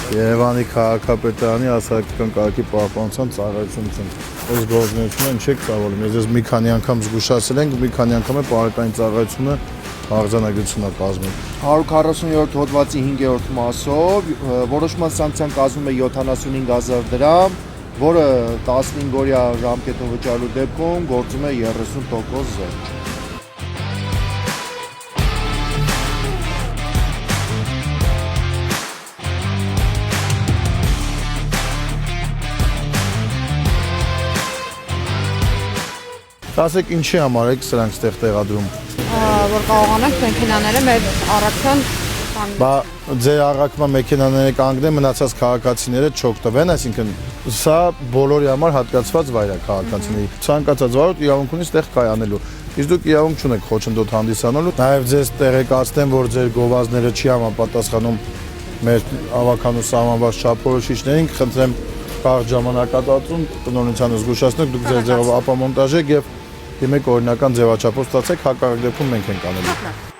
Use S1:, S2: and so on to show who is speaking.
S1: Երևանի քաղաքապետարանի հասարակական կարգի պահպանության ծառայությունն այս գործունեությունը չեք ծավալում։ Ես մի քանի անգամ զգուշացել ենք, մի քանի անգամ է պարեկային ծառայությունը արձանագրությունն է կազմում։
S2: 147 հոդվածի 5-րդ մասով որոշման սանկցիան կազմում է 75,000 դրամ, որը 15-օրյա ժամկետում վճարելու դեպքում գործում է 30% զերծ։
S1: Ասեք ինչի համար եք սրանք ստեղ տեղադրում։
S3: Որ կարողանանք մեքենաները մեր առաքան
S1: Բա ձեր առաքման մեքենաները կանգնեն, մնացած քաղաքացիները չօգտվեն, այսինքն սա բոլորի համար հատկացված վայր է քաղաքացիների։ Ցանկացած վարորդ իրավունք ունի ստեղ կայանելու։ Իսկ դուք իրավունք չունեք խոչընդոտ հանդիսանալու։ Նաև ձեզ տեղեկացնեմ, որ ձեր գովազդները չի համապատասխանում մեր ավականու սահմանված չափորոշիչներին, խնդրեմ կարճ ժամանակատածում տնօրինությանը զգուշացնեք, դուք ձեր ձևով ապամոնտաժ եք եւ դիմեք օրինական ձևաչափով ստացեք, հակառակ դեպքում մենք ենք անելու։